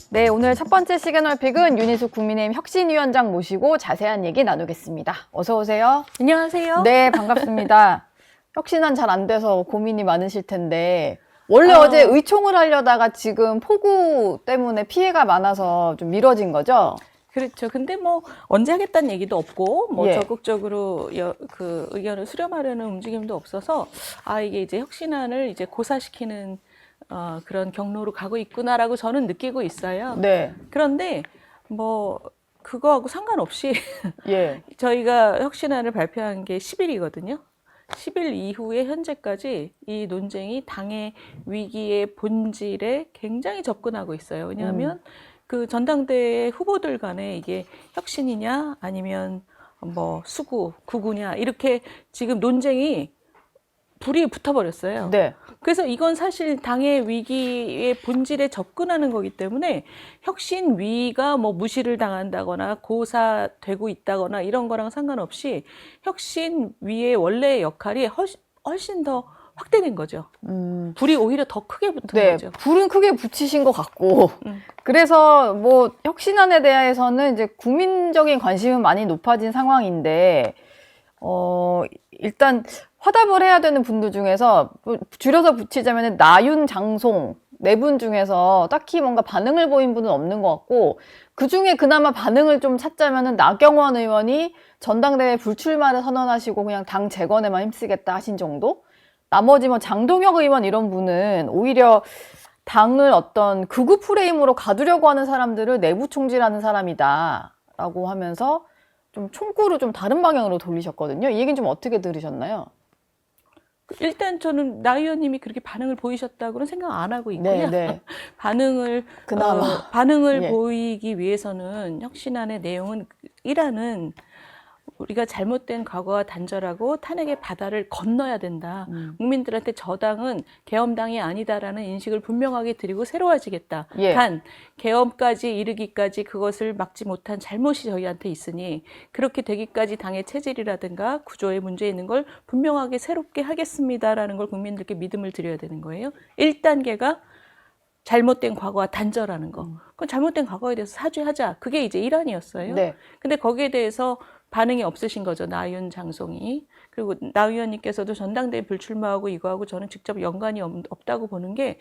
네, 오늘 첫 번째 시그널픽은 윤희숙 국민의힘 혁신위원장 모시고 자세한 얘기 나누겠습니다. 어서 오세요. 안녕하세요. 네, 반갑습니다. 혁신안 잘 안 돼서 고민이 많으실 텐데 원래 어제 의총을 하려다가 지금 폭우 때문에 피해가 많아서 좀 미뤄진 거죠? 그렇죠. 근데 뭐 언제 하겠다는 얘기도 없고 뭐 예. 적극적으로 그 의견을 수렴하려는 움직임도 없어서 이게 이제 혁신안을 이제 고사시키는 그런 경로로 가고 있구나라고 저는 느끼고 있어요. 네. 그런데 뭐 그거하고 상관없이 예. 저희가 혁신안을 발표한 게 10일이거든요. 10일 이후에 현재까지 이 논쟁이 당의 위기의 본질에 굉장히 접근하고 있어요. 왜냐하면 그 전당대회 후보들 간에 이게 혁신이냐 아니면 뭐 수구, 구구냐 이렇게 지금 논쟁이 불이 붙어버렸어요. 네. 그래서 이건 사실 당의 위기의 본질에 접근하는 거기 때문에 혁신위가 뭐 무시를 당한다거나 고사되고 있다거나 이런 거랑 상관없이 혁신위의 원래의 역할이 훨씬 더 확대된 거죠. 불이 오히려 더 크게 붙은 네, 거죠. 불은 크게 붙이신 것 같고 그래서 뭐 혁신안에 대해서는 이제 국민적인 관심은 많이 높아진 상황인데 일단 화답을 해야 되는 분들 중에서 줄여서 붙이자면 나윤, 장송 네 분 중에서 딱히 뭔가 반응을 보인 분은 없는 것 같고 그 중에 그나마 반응을 좀 찾자면은 나경원 의원이 전당대회 불출마를 선언하시고 그냥 당 재건에만 힘쓰겠다 하신 정도? 나머지 뭐 장동혁 의원 이런 분은 오히려 당을 어떤 극우 프레임으로 가두려고 하는 사람들을 내부 총질하는 사람이다라고 하면서 좀 총구를 좀 다른 방향으로 돌리셨거든요. 이 얘기는 좀 어떻게 들으셨나요? 일단 저는 나 의원님이 그렇게 반응을 보이셨다고는 생각 안 하고 있고요. 네. 반응을 예. 보이기 위해서는 혁신안의 내용은 일하는 우리가 잘못된 과거와 단절하고 탄핵의 바다를 건너야 된다. 국민들한테 저당은 계엄당이 아니다라는 인식을 분명하게 드리고 새로워지겠다. 예. 단 계엄까지 이르기까지 그것을 막지 못한 잘못이 저희한테 있으니 그렇게 되기까지 당의 체질이라든가 구조에 문제 있는 걸 분명하게 새롭게 하겠습니다라는 걸 국민들께 믿음을 드려야 되는 거예요. 1단계가 잘못된 과거와 단절하는 거. 그건 잘못된 과거에 대해서 사죄하자. 그게 이제 일환이었어요. 네. 근데 거기에 대해서 반응이 없으신 거죠. 나윤, 장송이. 그리고 나 의원님께서도 전당대회 불출마하고 이거하고 저는 직접 연관이 없다고 보는 게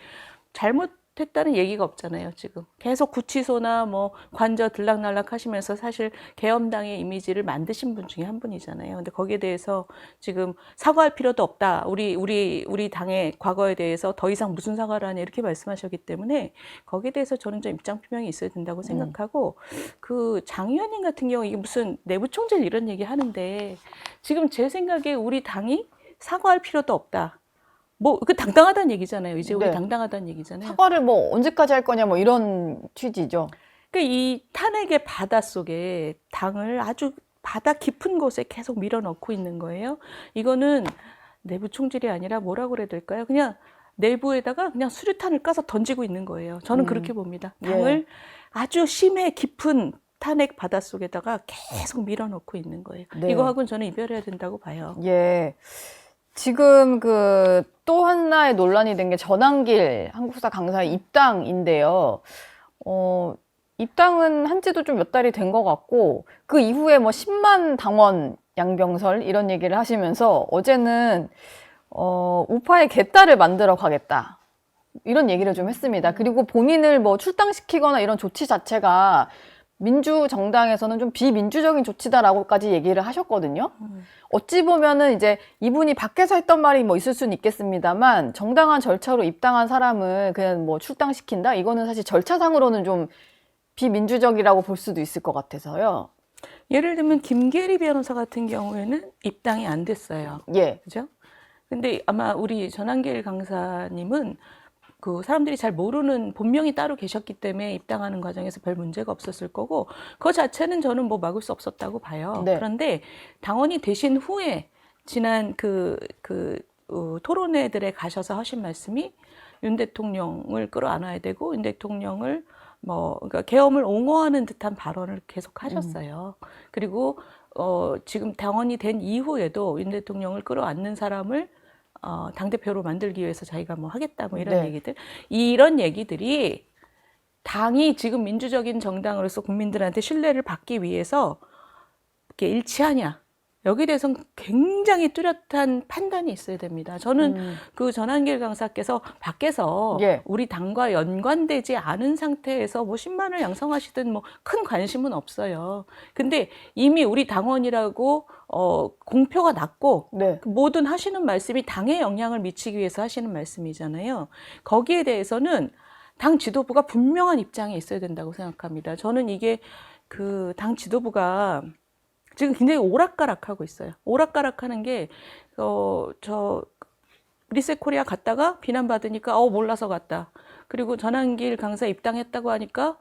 잘못했다는 얘기가 없잖아요. 지금 계속 구치소나 뭐 관저 들락날락 하시면서 사실 계엄당의 이미지를 만드신 분 중에 한 분이잖아요. 근데 거기에 대해서 지금 사과할 필요도 없다. 우리 당의 과거에 대해서 더 이상 무슨 사과를 하냐 이렇게 말씀하셨기 때문에 거기에 대해서 저는 좀 입장 표명이 있어야 된다고 생각하고 그 장 의원님 같은 경우 이게 무슨 내부 총질 이런 얘기 하는데 지금 제 생각에 우리 당이 사과할 필요도 없다. 뭐 그 당당하다는 얘기잖아요. 이제 우리 네. 당당하다는 얘기잖아요. 사과를 뭐 언제까지 할 거냐 뭐 이런 취지죠. 그러니까 이 탄핵의 바다 속에 당을 아주 바다 깊은 곳에 계속 밀어넣고 있는 거예요. 이거는 내부 총질이 아니라 뭐라고 그래야 될까요? 그냥 내부에다가 그냥 수류탄을 까서 던지고 있는 거예요. 저는 그렇게 봅니다. 당을 아주 심해 깊은 탄핵 바다 속에다가 계속 밀어넣고 있는 거예요. 네. 이거하고는 저는 이별해야 된다고 봐요. 예. 지금 그 또 하나의 논란이 된 게 전한길 한국사 강사의 입당인데요. 입당은 한 지도 좀 몇 달이 된 것 같고 그 이후에 뭐 10만 당원 양병설 이런 얘기를 하시면서 어제는 우파의 개딸을 만들어 가겠다. 이런 얘기를 좀 했습니다. 그리고 본인을 뭐 출당시키거나 이런 조치 자체가 민주정당에서는 좀 비민주적인 조치다라고까지 얘기를 하셨거든요. 어찌 보면은 이제 이분이 밖에서 했던 말이 뭐 있을 수는 있겠습니다만 정당한 절차로 입당한 사람을 그냥 뭐 출당시킨다? 이거는 사실 절차상으로는 좀 비민주적이라고 볼 수도 있을 것 같아서요. 예를 들면 김계리 변호사 같은 경우에는 입당이 안 됐어요. 예. 그죠? 근데 아마 우리 전한길 강사님은 그 사람들이 잘 모르는 본명이 따로 계셨기 때문에 입당하는 과정에서 별 문제가 없었을 거고 그 자체는 저는 뭐 막을 수 없었다고 봐요. 네. 그런데 당원이 되신 후에 지난 토론회들에 가셔서 하신 말씀이 윤 대통령을 끌어안아야 되고 윤 대통령을 그러니까 계엄을 옹호하는 듯한 발언을 계속 하셨어요. 그리고 지금 당원이 된 이후에도 윤 대통령을 끌어안는 사람을 당대표로 만들기 위해서 자기가 뭐 하겠다 뭐 이런 네. 얘기들. 이런 얘기들이 당이 지금 민주적인 정당으로서 국민들한테 신뢰를 받기 위해서 이렇게 일치하냐. 여기에 대해서는 굉장히 뚜렷한 판단이 있어야 됩니다. 저는 그 전한길 강사께서 밖에서 예. 우리 당과 연관되지 않은 상태에서 뭐 10만을 양성하시든 뭐 큰 관심은 없어요. 근데 이미 우리 당원이라고 공표가 났고 네. 그 모든 하시는 말씀이 당에 영향을 미치기 위해서 하시는 말씀이잖아요. 거기에 대해서는 당 지도부가 분명한 입장에 있어야 된다고 생각합니다. 저는 이게 그 당 지도부가 지금 굉장히 오락가락하고 있어요. 오락가락하는 게, 리셋 코리아 갔다가 비난받으니까, 몰라서 갔다. 그리고 전한길 강사 입당했다고 하니까,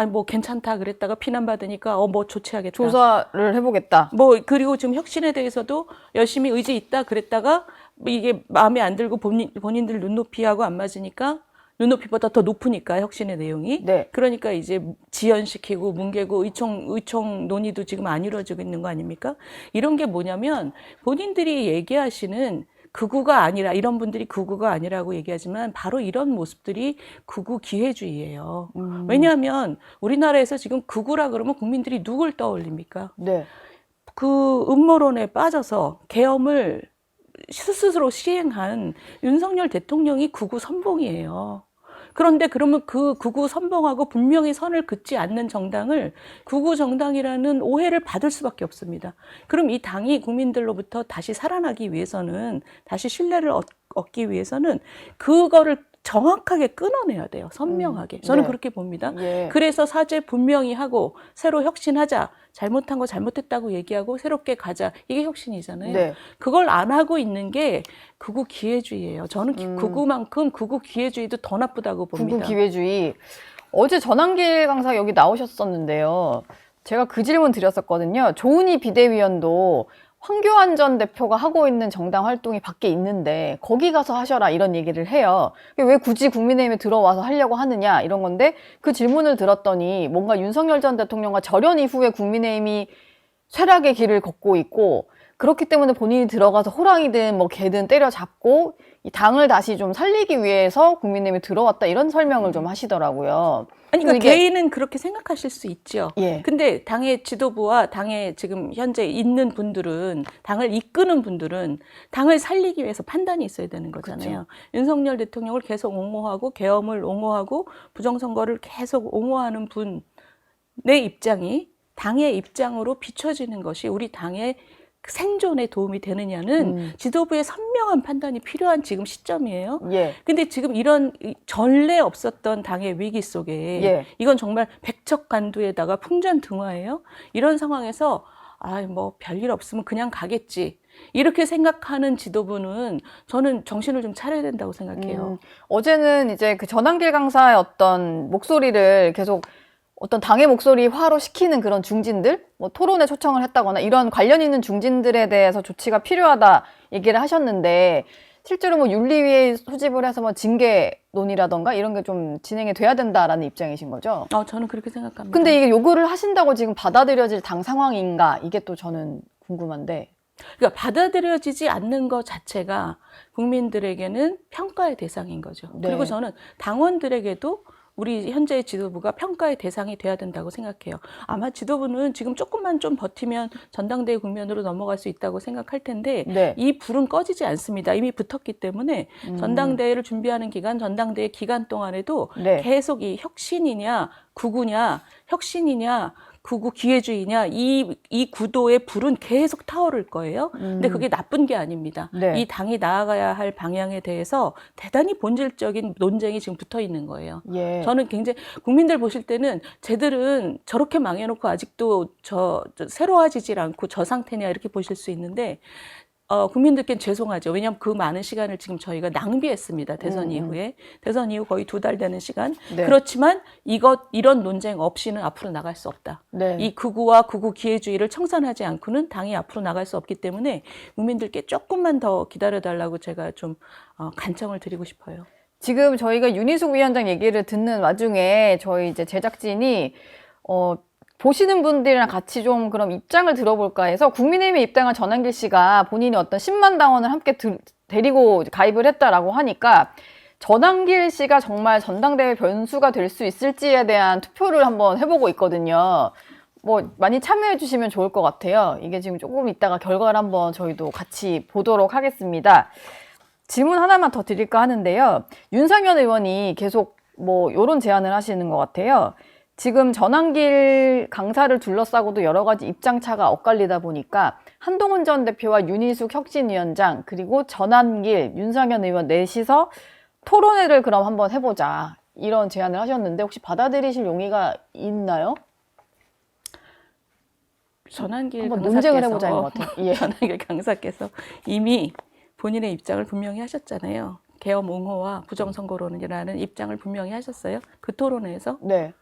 뭐 괜찮다 그랬다가 비난받으니까, 뭐 조치하겠다. 조사를 해보겠다. 그리고 지금 혁신에 대해서도 열심히 의지 있다 그랬다가, 이게 마음에 안 들고 본인들 눈높이하고 안 맞으니까, 눈높이보다 더 높으니까 혁신의 내용이. 네. 그러니까 이제 지연시키고 뭉개고 의총 논의도 지금 안 이루어지고 있는 거 아닙니까? 이런 게 뭐냐면 본인들이 얘기하시는 극우가 아니라 이런 분들이 극우가 아니라고 얘기하지만 바로 이런 모습들이 극우 기회주의예요. 왜냐하면 우리나라에서 지금 극우라 그러면 국민들이 누굴 떠올립니까? 네. 그 음모론에 빠져서 계엄을 스스로 시행한 윤석열 대통령이 극우 선봉이에요. 그런데 그러면 그 극우 선봉하고 분명히 선을 긋지 않는 정당을 극우 정당이라는 오해를 받을 수밖에 없습니다. 그럼 이 당이 국민들로부터 다시 살아나기 위해서는, 다시 신뢰를 얻기 위해서는 그거를 정확하게 끊어내야 돼요. 선명하게. 저는 네. 그렇게 봅니다. 예. 그래서 사죄 분명히 하고 새로 혁신하자. 잘못한 거 잘못했다고 얘기하고 새롭게 가자. 이게 혁신이잖아요. 네. 그걸 안 하고 있는 게 극우 기회주의예요. 저는 극우만큼 극우 기회주의도 더 나쁘다고 봅니다. 극우 기회주의. 어제 전한길 강사 여기 나오셨었는데요. 제가 그 질문 드렸었거든요. 조은희 비대위원도 황교안 전 대표가 하고 있는 정당 활동이 밖에 있는데 거기 가서 하셔라 이런 얘기를 해요. 왜 굳이 국민의힘에 들어와서 하려고 하느냐 이런 건데 그 질문을 들었더니 뭔가 윤석열 전 대통령과 절연 이후에 국민의힘이 쇠락의 길을 걷고 있고 그렇기 때문에 본인이 들어가서 호랑이든 뭐 개든 때려잡고 이 당을 다시 좀 살리기 위해서 국민의힘에 들어왔다 이런 설명을 좀 하시더라고요. 아니, 그러니까 이게- 개인은 그렇게 생각하실 수 있죠. 예. 근데 당의 지도부와 당에 지금 현재 있는 분들은, 당을 이끄는 분들은 당을 살리기 위해서 판단이 있어야 되는 거잖아요. 윤석열 대통령을 계속 옹호하고 계엄을 옹호하고 부정선거를 계속 옹호하는 분의 입장이 당의 입장으로 비춰지는 것이 우리 당의 생존에 도움이 되느냐는 지도부의 선명한 판단이 필요한 지금 시점이에요. 예. 근데 지금 이런 전례 없었던 당의 위기 속에 예. 이건 정말 백척간두에다가 풍전등화예요. 이런 상황에서 뭐 별일 없으면 그냥 가겠지. 이렇게 생각하는 지도부는 저는 정신을 좀 차려야 된다고 생각해요. 어제는 이제 그 전한길 강사의 어떤 목소리를 계속 어떤 당의 목소리화로 시키는 그런 중진들, 뭐 토론에 초청을 했다거나 이런 관련 있는 중진들에 대해서 조치가 필요하다 얘기를 하셨는데 실제로 뭐 윤리위에 소집을 해서 뭐 징계 논의라던가 이런 게 좀 진행이 돼야 된다라는 입장이신 거죠? 저는 그렇게 생각합니다. 근데 이게 요구를 하신다고 지금 받아들여질 당 상황인가? 이게 또 저는 궁금한데. 그러니까 받아들여지지 않는 것 자체가 국민들에게는 평가의 대상인 거죠. 네. 그리고 저는 당원들에게도 우리 현재의 지도부가 평가의 대상이 돼야 된다고 생각해요. 아마 지도부는 지금 조금만 좀 버티면 전당대회 국면으로 넘어갈 수 있다고 생각할 텐데 네. 이 불은 꺼지지 않습니다. 이미 붙었기 때문에 전당대회를 준비하는 기간, 전당대회 기간 동안에도 네. 계속 이 혁신이냐, 구구냐, 혁신이냐, 극우 기회주의냐 이 구도의 불은 계속 타오를 거예요. 근데 그게 나쁜 게 아닙니다. 네. 이 당이 나아가야 할 방향에 대해서 대단히 본질적인 논쟁이 지금 붙어 있는 거예요. 예. 저는 굉장히 국민들 보실 때는 쟤들은 저렇게 망해놓고 아직도 새로워지질 않고 저 상태냐 이렇게 보실 수 있는데 국민들께는 죄송하죠. 왜냐하면 그 많은 시간을 지금 저희가 낭비했습니다. 대선 이후에. 대선 이후 거의 2달 되는 시간. 네. 그렇지만 이런 논쟁 없이는 앞으로 나갈 수 없다. 네. 이 극우와 극우 기회주의를 청산하지 않고는 당이 앞으로 나갈 수 없기 때문에 국민들께 조금만 더 기다려달라고 제가 좀 간청을 드리고 싶어요. 지금 저희가 윤희숙 위원장 얘기를 듣는 와중에 저희 이제 제작진이 보시는 분들이랑 같이 좀 그럼 입장을 들어볼까 해서 국민의힘에 입당한 전한길 씨가 본인이 어떤 10만 당원을 함께 데리고 가입을 했다라고 하니까 전한길 씨가 정말 전당대회 변수가 될 수 있을지에 대한 투표를 한번 해보고 있거든요. 뭐 많이 참여해 주시면 좋을 것 같아요. 이게 지금 조금 있다가 결과를 한번 저희도 같이 보도록 하겠습니다. 질문 하나만 더 드릴까 하는데요. 윤상현 의원이 계속 뭐 이런 제안을 하시는 것 같아요. 지금 전한길 강사를 둘러싸고도 여러 가지 입장차가 엇갈리다 보니까 한동훈 전 대표와 윤희숙 혁신위원장 그리고 전한길, 윤상현 의원 넷이서 토론회를 그럼 한번 해보자 이런 제안을 하셨는데 혹시 받아들이실 용의가 있나요? 전한길 한번 논쟁을 강사께서 해보자인 것 같아요. 예. 전한길 강사께서 이미 본인의 입장을 분명히 하셨잖아요. 계엄 옹호와 부정선거론이라는 입장을 분명히 하셨어요. 그 토론회에서. 네.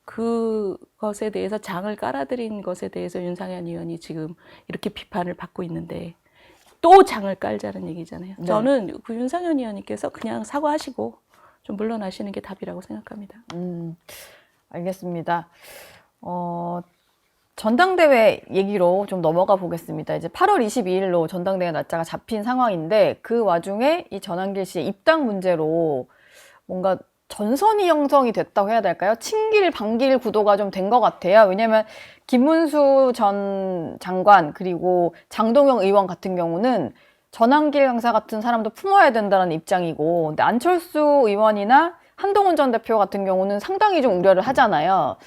그것에 대해서 장을 깔아드린 것에 대해서 윤상현 의원이 지금 이렇게 비판을 받고 있는데 또 장을 깔자는 얘기잖아요. 네. 저는 그 윤상현 의원님께서 그냥 사과하시고 좀 물러나시는 게 답이라고 생각합니다. 알겠습니다. 전당대회 얘기로 좀 넘어가 보겠습니다. 이제 8월 22일로 전당대회 날짜가 잡힌 상황인데 그 와중에 이 전한길 씨의 입당 문제로 뭔가 전선이 형성이 됐다고 해야 될까요? 친길 반길 구도가 좀 된 것 같아요. 왜냐하면 김문수 전 장관 그리고 장동영 의원 같은 경우는 전한길 강사 같은 사람도 품어야 된다는 입장이고, 근데 안철수 의원이나 한동훈 전 대표 같은 경우는 상당히 좀 우려를 하잖아요.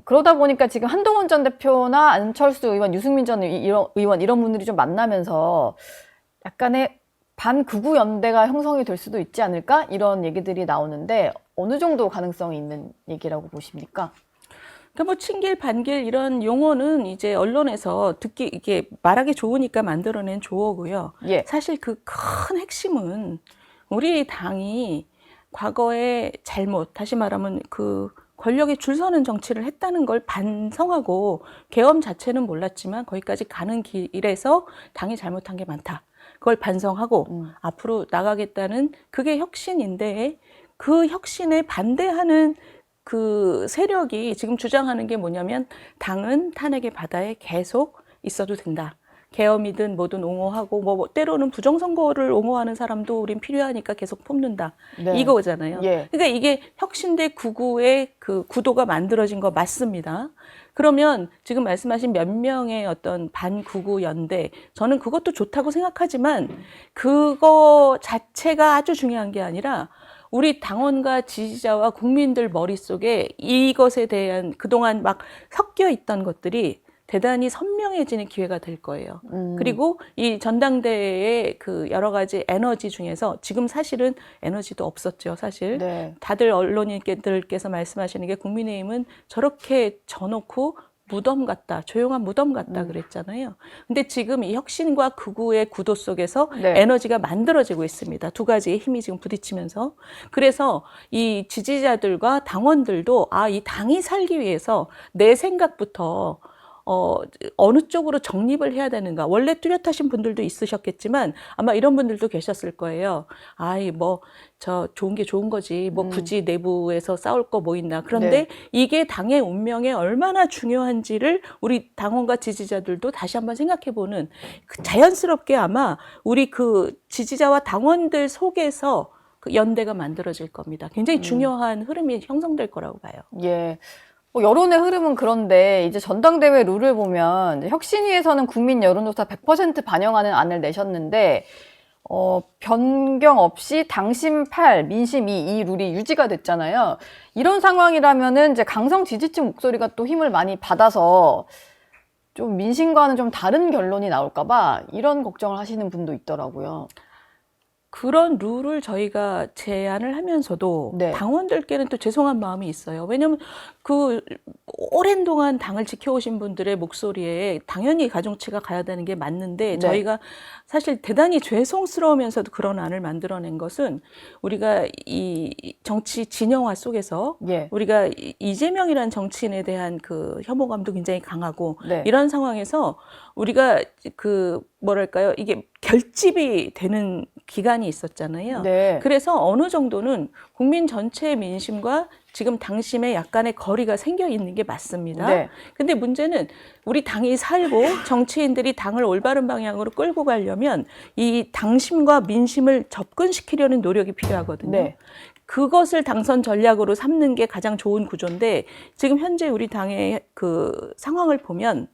그러다 보니까 지금 한동훈 전 대표나 안철수 의원, 유승민 전 의원 이런 분들이 좀 만나면서 약간의 반극우 연대가 형성이 될 수도 있지 않을까? 이런 얘기들이 나오는데 어느 정도 가능성이 있는 얘기라고 보십니까? 그러니까 뭐 친길 반길 이런 용어는 이제 언론에서 듣기 이게 말하기 좋으니까 만들어낸 조어고요. 예. 사실 그 큰 핵심은 우리 당이 과거에 잘못, 다시 말하면 그 권력에 줄 서는 정치를 했다는 걸 반성하고 계엄 자체는 몰랐지만 거기까지 가는 길에서 당이 잘못한 게 많다. 그걸 반성하고 앞으로 나가겠다는 그게 혁신인데 그 혁신에 반대하는 그 세력이 지금 주장하는 게 뭐냐면 당은 탄핵의 바다에 계속 있어도 된다. 계엄이든 뭐든 옹호하고 뭐 때로는 부정선거를 옹호하는 사람도 우린 필요하니까 계속 뽑는다. 네. 이거잖아요. 예. 그러니까 이게 혁신대 구구의 그 구도가 만들어진 거 맞습니다. 그러면 지금 말씀하신 몇 명의 어떤 반구구 연대, 저는 그것도 좋다고 생각하지만 그거 자체가 아주 중요한 게 아니라 우리 당원과 지지자와 국민들 머릿속에 이것에 대한 그동안 막 섞여 있던 것들이 대단히 선명해지는 기회가 될 거예요. 그리고 이 전당대회의 그 여러 가지 에너지 중에서 지금 사실은 에너지도 없었죠, 사실. 네. 다들 언론인들께서 말씀하시는 게 국민의힘은 저렇게 져놓고 무덤 같다, 조용한 무덤 같다 그랬잖아요. 근데 지금 이 혁신과 극우의 구도 속에서 네. 에너지가 만들어지고 있습니다. 두 가지의 힘이 지금 부딪히면서. 그래서 이 지지자들과 당원들도 아, 이 당이 살기 위해서 내 생각부터 어느 쪽으로 정립을 해야 되는가. 원래 뚜렷하신 분들도 있으셨겠지만 아마 이런 분들도 계셨을 거예요. 아이, 저 좋은 게 좋은 거지. 뭐 굳이 내부에서 싸울 거 뭐 있나. 그런데 네. 이게 당의 운명에 얼마나 중요한지를 우리 당원과 지지자들도 다시 한번 생각해보는 자연스럽게 아마 우리 그 지지자와 당원들 속에서 그 연대가 만들어질 겁니다. 굉장히 중요한 흐름이 형성될 거라고 봐요. 예. 뭐 여론의 흐름은 그런데 이제 전당대회 룰을 보면 이제 혁신위에서는 국민 여론조사 100% 반영하는 안을 내셨는데 변경 없이 당심 8, 민심 2, 이 룰이 유지가 됐잖아요. 이런 상황이라면은 이제 강성 지지층 목소리가 또 힘을 많이 받아서 좀 민심과는 좀 다른 결론이 나올까봐 이런 걱정을 하시는 분도 있더라고요. 그런 룰을 저희가 제안을 하면서도 네. 당원들께는 또 죄송한 마음이 있어요. 왜냐하면 그 오랜 동안 당을 지켜오신 분들의 목소리에 당연히 가중치가 가야 되는 게 맞는데 네. 저희가 사실 대단히 죄송스러우면서도 그런 안을 만들어낸 것은 우리가 이 정치 진영화 속에서 예. 우리가 이재명이라는 정치인에 대한 그 혐오감도 굉장히 강하고 네. 이런 상황에서 우리가 그 뭐랄까요, 이게 결집이 되는 기간이 있었잖아요. 네. 그래서 어느 정도는 국민 전체의 민심과 지금 당심의 약간의 거리가 생겨 있는 게 맞습니다. 네. 근데 문제는 우리 당이 살고 정치인들이 당을 올바른 방향으로 끌고 가려면 이 당심과 민심을 접근시키려는 노력이 필요하거든요. 네. 그것을 당선 전략으로 삼는 게 가장 좋은 구조인데 지금 현재 우리 당의 그 상황을 보면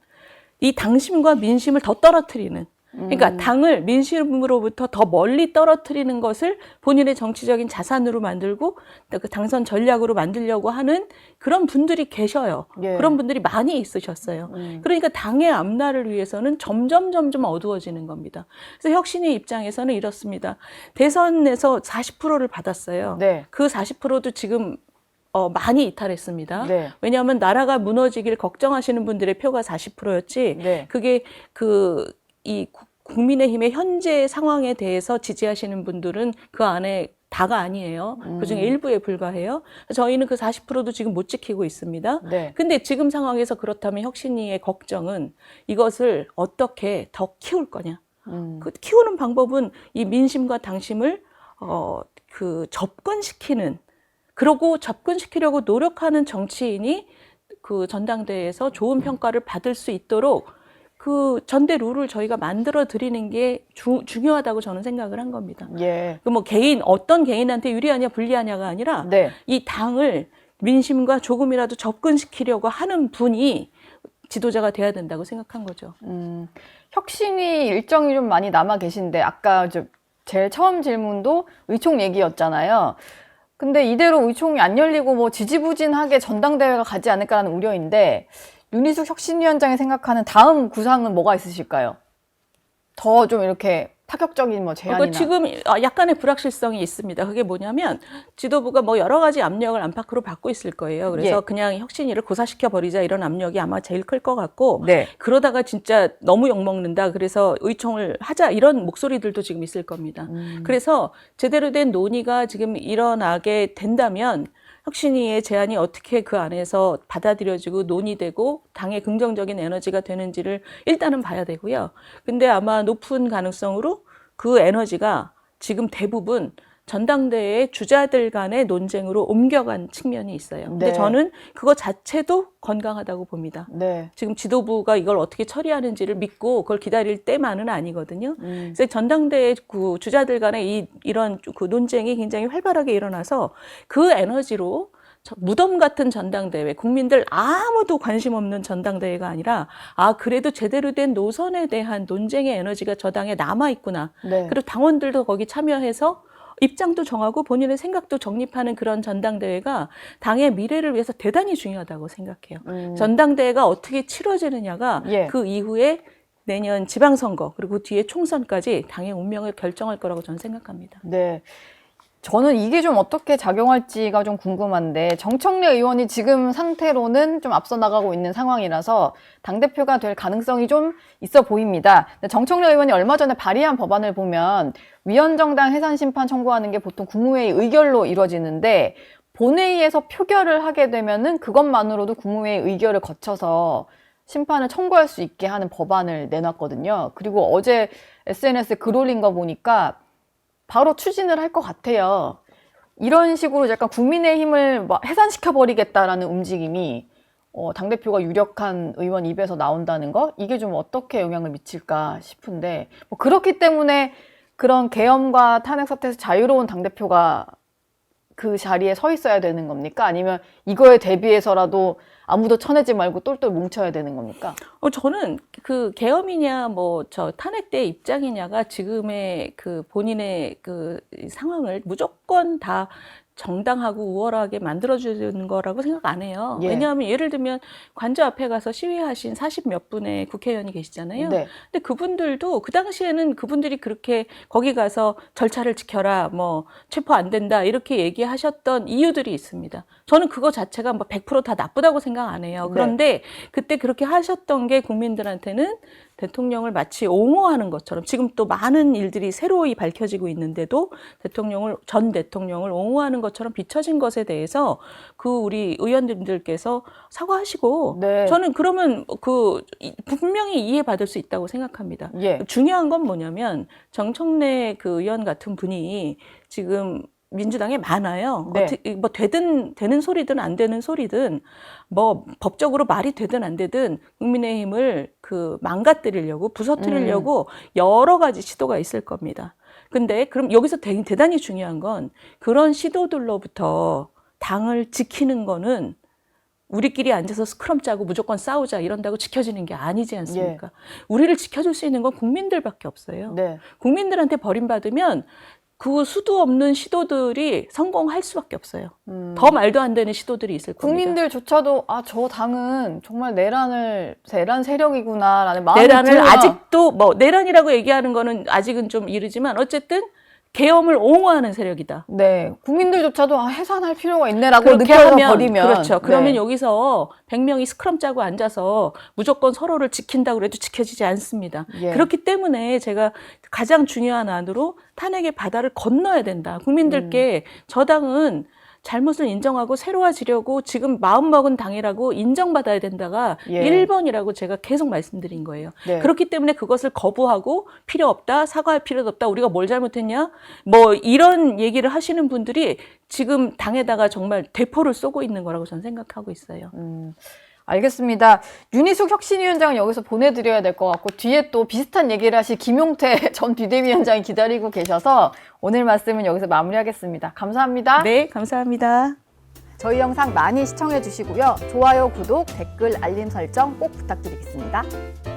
이 당심과 민심을 더 떨어뜨리는, 그러니까 당을 민심으로부터 더 멀리 떨어뜨리는 것을 본인의 정치적인 자산으로 만들고 그 당선 전략으로 만들려고 하는 그런 분들이 계셔요. 예. 그런 분들이 많이 있으셨어요. 그러니까 당의 앞날을 위해서는 점점 어두워지는 겁니다. 그래서 혁신의 입장에서는 이렇습니다. 대선에서 40%를 받았어요. 네. 그 40%도 지금 많이 이탈했습니다. 네. 왜냐하면 나라가 무너지길 걱정하시는 분들의 표가 40%였지, 네. 그게 이 국민의힘의 현재 상황에 대해서 지지하시는 분들은 그 안에 다가 아니에요. 그중에 일부에 불과해요. 저희는 그 40%도 지금 못 지키고 있습니다. 네. 근데 지금 상황에서 그렇다면 혁신위의 걱정은 이것을 어떻게 더 키울 거냐. 그 키우는 방법은 이 민심과 당심을 접근시키는, 그러고 접근시키려고 노력하는 정치인이 그 전당대회에서 좋은 평가를 받을 수 있도록 그 전대 룰을 저희가 만들어 드리는 게 중요하다고 저는 생각을 한 겁니다. 예. 그 뭐 어떤 개인한테 유리하냐 불리하냐가 아니라 네. 이 당을 민심과 조금이라도 접근시키려고 하는 분이 지도자가 돼야 된다고 생각한 거죠. 혁신이 일정이 좀 많이 남아 계신데 아까 제일 처음 질문도 의총 얘기였잖아요. 근데 이대로 의총이 안 열리고 뭐 지지부진하게 전당대회가 가지 않을까라는 우려인데 윤희숙 혁신위원장이 생각하는 다음 구상은 뭐가 있으실까요? 더 좀 이렇게 파격적인 뭐 제안이나. 지금 약간의 불확실성이 있습니다. 그게 뭐냐면 지도부가 뭐 여러 가지 압력을 안팎으로 받고 있을 거예요. 그래서 예. 그냥 혁신위를 고사시켜 버리자 이런 압력이 아마 제일 클 것 같고, 네. 그러다가 진짜 너무 욕먹는다, 그래서 의총을 하자, 이런 목소리들도 지금 있을 겁니다. 그래서 제대로 된 논의가 지금 일어나게 된다면 혁신위의 제안이 어떻게 그 안에서 받아들여지고 논의되고 당의 긍정적인 에너지가 되는지를 일단은 봐야 되고요. 근데 아마 높은 가능성으로 그 에너지가 지금 대부분 전당대회의 주자들 간의 논쟁으로 옮겨간 측면이 있어요. 근데 네. 저는 그거 자체도 건강하다고 봅니다. 네. 지금 지도부가 이걸 어떻게 처리하는지를 믿고 그걸 기다릴 때만은 아니거든요. 그래서 전당대회 그 주자들 간의 이런 그 논쟁이 굉장히 활발하게 일어나서 그 에너지로 무덤 같은 전당대회, 국민들 아무도 관심 없는 전당대회가 아니라 그래도 제대로 된 노선에 대한 논쟁의 에너지가 저 당에 남아있구나. 네. 그리고 당원들도 거기 참여해서 입장도 정하고 본인의 생각도 정립하는 그런 전당대회가 당의 미래를 위해서 대단히 중요하다고 생각해요. 전당대회가 어떻게 치러지느냐가 예. 그 이후에 내년 지방선거 그리고 뒤에 총선까지 당의 운명을 결정할 거라고 저는 생각합니다. 네. 저는 이게 좀 어떻게 작용할지가 좀 궁금한데 정청래 의원이 지금 상태로는 좀 앞서 나가고 있는 상황이라서 당대표가 될 가능성이 좀 있어 보입니다. 근데 정청래 의원이 얼마 전에 발의한 법안을 보면 위헌정당 해산 심판 청구하는 게 보통 국무회의 의결로 이루어지는데 본회의에서 표결을 하게 되면은 그것만으로도 국무회의 의결을 거쳐서 심판을 청구할 수 있게 하는 법안을 내놨거든요. 그리고 어제 SNS에 글 올린 거 보니까 바로 추진을 할 것 같아요. 이런 식으로 약간 국민의힘을 해산시켜버리겠다라는 움직임이 당대표가 유력한 의원 입에서 나온다는 거, 이게 좀 어떻게 영향을 미칠까 싶은데, 뭐 그렇기 때문에 그런 계엄과 탄핵 사태에서 자유로운 당대표가 그 자리에 서 있어야 되는 겁니까? 아니면 이거에 대비해서라도 아무도 쳐내지 말고 똘똘 뭉쳐야 되는 겁니까? 저는 그 계엄이냐 탄핵 때 입장이냐가 지금의 그 본인의 그 상황을 무조건 다 정당하고 우월하게 만들어주는 거라고 생각 안 해요. 예. 왜냐하면 예를 들면 관저 앞에 가서 시위하신 40몇 분의 국회의원이 계시잖아요. 네. 근데 그분들도 그 당시에는 그분들이 그렇게 거기 가서 절차를 지켜라, 뭐 체포 안 된다 이렇게 얘기하셨던 이유들이 있습니다. 저는 그거 자체가 뭐 100% 다 나쁘다고 생각 안 해요. 그런데 그때 그렇게 하셨던 게 국민들한테는 대통령을 마치 옹호하는 것처럼 지금 또 많은 일들이 새로이 밝혀지고 있는데도 전 대통령을 옹호하는 것처럼 비춰진 것에 대해서 우리 의원님들께서 사과하시고 네. 저는 그러면 분명히 이해받을 수 있다고 생각합니다. 예. 중요한 건 뭐냐면 정청래 의원 같은 분이 지금 민주당에 많아요. 네. 뭐 되는 소리든 안 되는 소리든 뭐 법적으로 말이 되든 안 되든 국민의힘을 망가뜨리려고 부서뜨리려고 여러 가지 시도가 있을 겁니다. 근데 그럼 여기서 대단히 중요한 건 그런 시도들로부터 당을 지키는 거는 우리끼리 앉아서 스크럼 짜고 무조건 싸우자 이런다고 지켜지는 게 아니지 않습니까? 우리를 지켜줄 수 있는 건 국민들밖에 없어요. 네. 국민들한테 버림받으면 수도 없는 시도들이 성공할 수밖에 없어요. 더 말도 안 되는 시도들이 있을 겁니다. 국민들조차도 저 당은 정말 내란 세력이구나라는 마음이 내란을 들어야. 아직도 내란이라고 얘기하는 거는 아직은 좀 이르지만 어쨌든 계엄을 옹호하는 세력이다. 네, 국민들조차도 해산할 필요가 있네라고 그렇게 느껴져 하면 버리면 그렇죠. 그러면 네. 여기서 100명이 스크럼 짜고 앉아서 무조건 서로를 지킨다고 해도 지켜지지 않습니다. 예. 그렇기 때문에 제가 가장 중요한 안으로 탄핵의 바다를 건너야 된다. 국민들께 저 당은 잘못을 인정하고 새로워지려고 지금 마음먹은 당이라고 인정받아야 된다가 예. 1번이라고 제가 계속 말씀드린 거예요. 네. 그렇기 때문에 그것을 거부하고 필요 없다, 사과할 필요도 없다, 우리가 뭘 잘못했냐? 이런 얘기를 하시는 분들이 지금 당에다가 정말 대포를 쏘고 있는 거라고 저는 생각하고 있어요. 알겠습니다. 윤희숙 혁신위원장은 여기서 보내드려야 될 것 같고 뒤에 또 비슷한 얘기를 하실 김용태 전 비대위원장이 기다리고 계셔서 오늘 말씀은 여기서 마무리하겠습니다. 감사합니다. 네, 감사합니다. 저희 영상 많이 시청해 주시고요. 좋아요, 구독, 댓글, 알림 설정 꼭 부탁드리겠습니다.